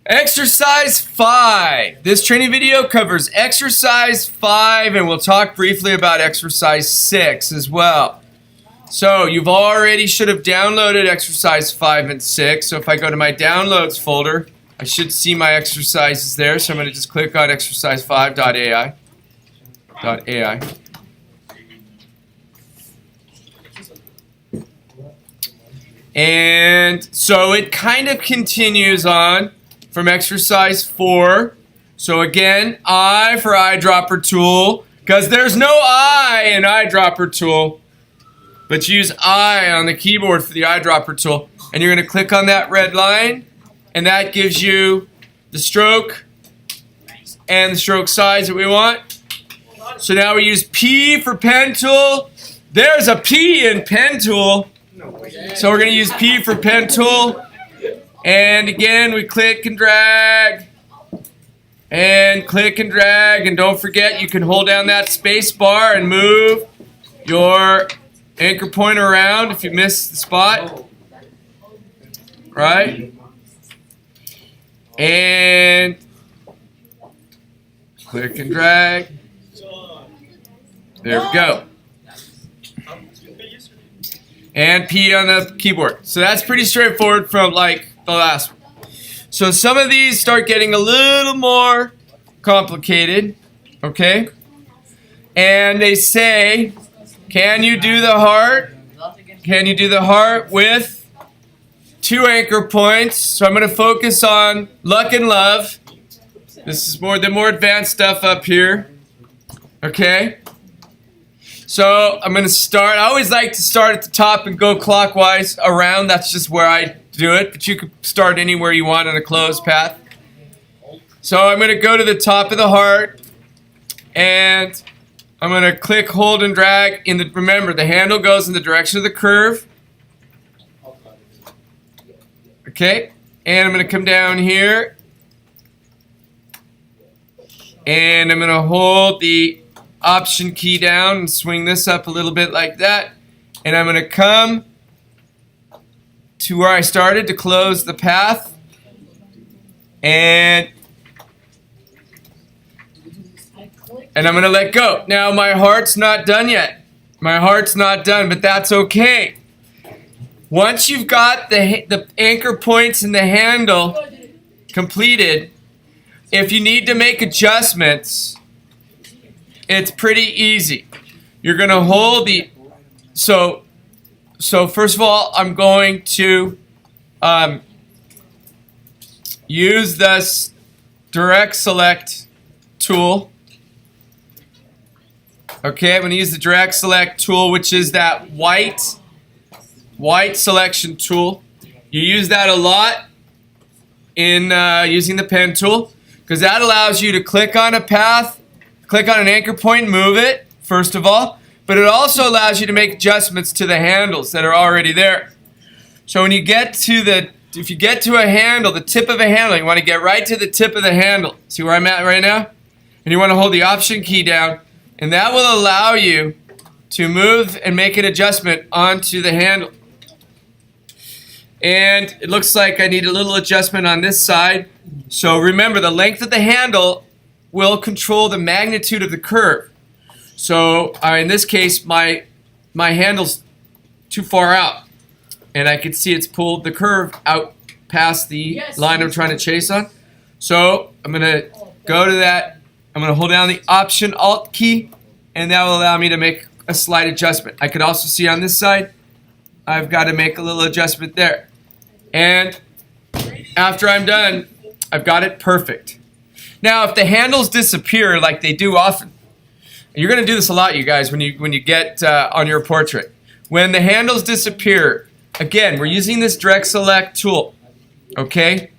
Exercise 5. This training video covers exercise 5 and we'll talk briefly about exercise 6 as well. So you've already should have downloaded exercise 5 and 6. So if I go to my downloads folder, I should see my exercises there. So I'm going to just click on exercise5.ai. And so it kind of continues on from exercise 4. So again, I for Eyedropper Tool, because there's no I in Eyedropper Tool, but you use I on the keyboard for the Eyedropper Tool. And you're going to click on that red line, and that gives you the stroke and the stroke size that we want. So now we use P for pen tool. There's a P in pen tool. So we're going to use P for pen tool. And again, we click and drag. And click and drag. And don't forget, you can hold down that space bar and move your anchor point around if you miss the spot. Right? And click and drag. There we go. And P on the keyboard. So that's pretty straightforward from like the last one. So some of these start getting a little more complicated. Okay? And they say, can you do the heart? Can you do the heart with 2 anchor points? So I'm going to focus on luck and love. This is the more advanced stuff up here. Okay? So I'm going to start. I always like to start at the top and go clockwise around. That's just where I do it. But you can start anywhere you want on a closed path. So I'm going to go to the top of the heart. And I'm going to click, hold, and drag. Remember, the handle goes in the direction of the curve. Okay. And I'm going to come down here. And I'm going to hold the Option key down and swing this up a little bit like that. And I'm going to come to where I started to close the path. And I'm going to let go. Now my heart's not done yet. My heart's not done, but that's okay. Once you've got the anchor points in the handle completed, if you need to make adjustments, it's pretty easy. You're going to hold the... So first of all, I'm going to use this direct select tool. Okay, I'm going to use the direct select tool, which is that white selection tool. You use that a lot in using the pen tool, because that allows you to click on a path, click on an anchor point, move it, first of all. But it also allows you to make adjustments to the handles that are already there. So when you get to if you get to a handle, the tip of a handle, you want to get right to the tip of the handle. See where I'm at right now? And you want to hold the Option key down. And that will allow you to move and make an adjustment onto the handle. And it looks like I need a little adjustment on this side. So remember, the length of the handle will control the magnitude of the curve. So in this case, my handle's too far out, and I can see it's pulled the curve out past the line I'm trying to chase on. So I'm going to go to that. I'm going to hold down the Option Alt key, and that will allow me to make a slight adjustment. I could also see on this side, I've got to make a little adjustment there. And after I'm done, I've got it perfect. Now, if the handles disappear like they do often, and you're going to do this a lot, you guys, when you get on your portrait. When the handles disappear, again, we're using this direct select tool, okay?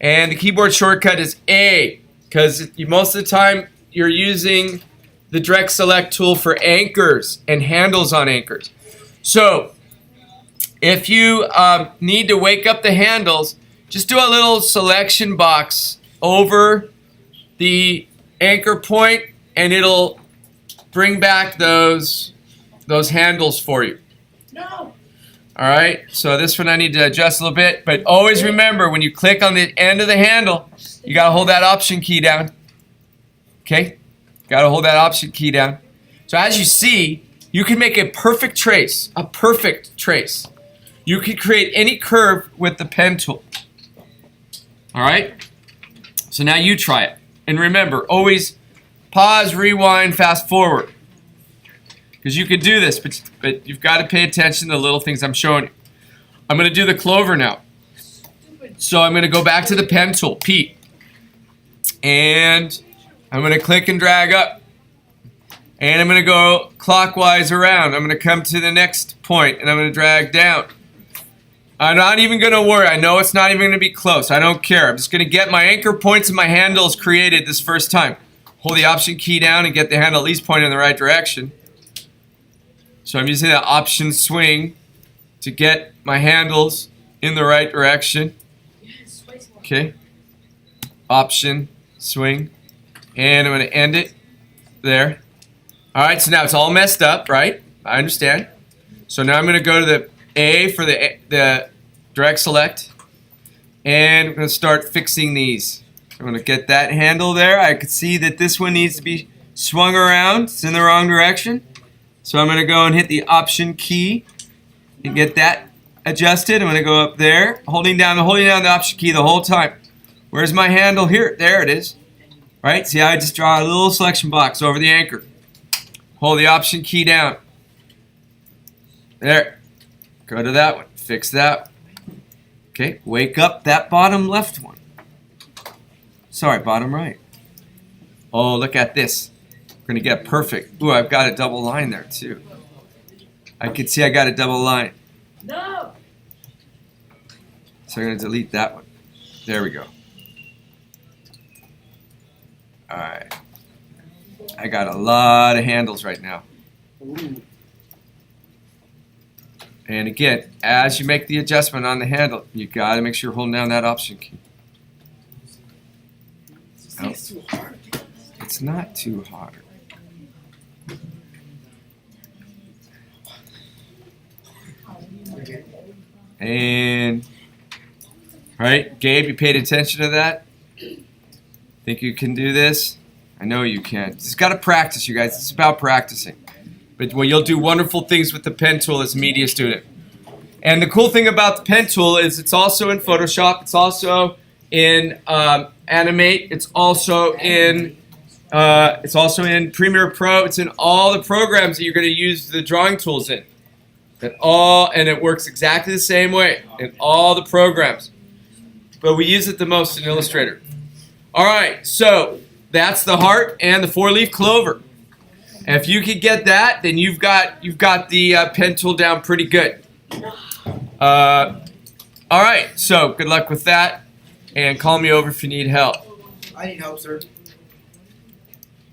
And the keyboard shortcut is A, because most of the time you're using the direct select tool for anchors and handles on anchors. So if you need to wake up the handles, just do a little selection box over the anchor point, and it'll bring back those handles for you. No. All right, so this one I need to adjust a little bit, but always remember when you click on the end of the handle, you gotta hold that Option key down. Okay, gotta hold that Option key down. So as you see, you can make a perfect trace, You can create any curve with the pen tool. All right, so now you try it. And remember, always pause, rewind, fast forward. Because you can do this, but you've got to pay attention to the little things I'm showing you. I'm going to do the clover now. So I'm going to go back to the pen tool, P. And I'm going to click and drag up. And I'm going to go clockwise around. I'm going to come to the next point, and I'm going to drag down. I'm not even going to worry. I know it's not even going to be close. I don't care. I'm just going to get my anchor points and my handles created this first time. Hold the Option key down and get the handle at least pointed in the right direction. So I'm using that Option swing to get my handles in the right direction. Okay. Option swing. And I'm going to end it there. All right, so now it's all messed up, right? I understand. So now I'm going to go to the A for the direct select. And I'm going to start fixing these. I'm going to get that handle there. I could see that this one needs to be swung around. It's in the wrong direction. So I'm going to go and hit the Option key and get that adjusted. I'm going to go up there, holding down the Option key the whole time. Where's my handle? Here. There it is. Right? See how I just draw a little selection box over the anchor. Hold the Option key down. There. Go to that one. Fix that one. Okay. Wake up that bottom left one. Sorry, bottom right. Oh, look at this. We're going to get perfect. Ooh, I've got a double line there, too. I can see I got a double line. No! So I'm going to delete that one. There we go. All right. I got a lot of handles right now. And again, as you make the adjustment on the handle, you got to make sure you're holding down that Option key. Oh. It's not too hard. And, right, Gabe, you paid attention to that? Think you can do this? I know you can. Just got to practice, you guys. It's about practicing. But well, you'll do wonderful things with the pen tool as a media student. And the cool thing about the pen tool is it's also in Photoshop. It's also in Animate. It's also in Premiere Pro. It's in all the programs that you're going to use the drawing tools in. And it works exactly the same way in all the programs. But we use it the most in Illustrator. All right, so that's the heart and the four-leaf clover. And if you could get that, then you've got the pen tool down pretty good. All right, so good luck with that, and call me over if you need help. I need help, sir.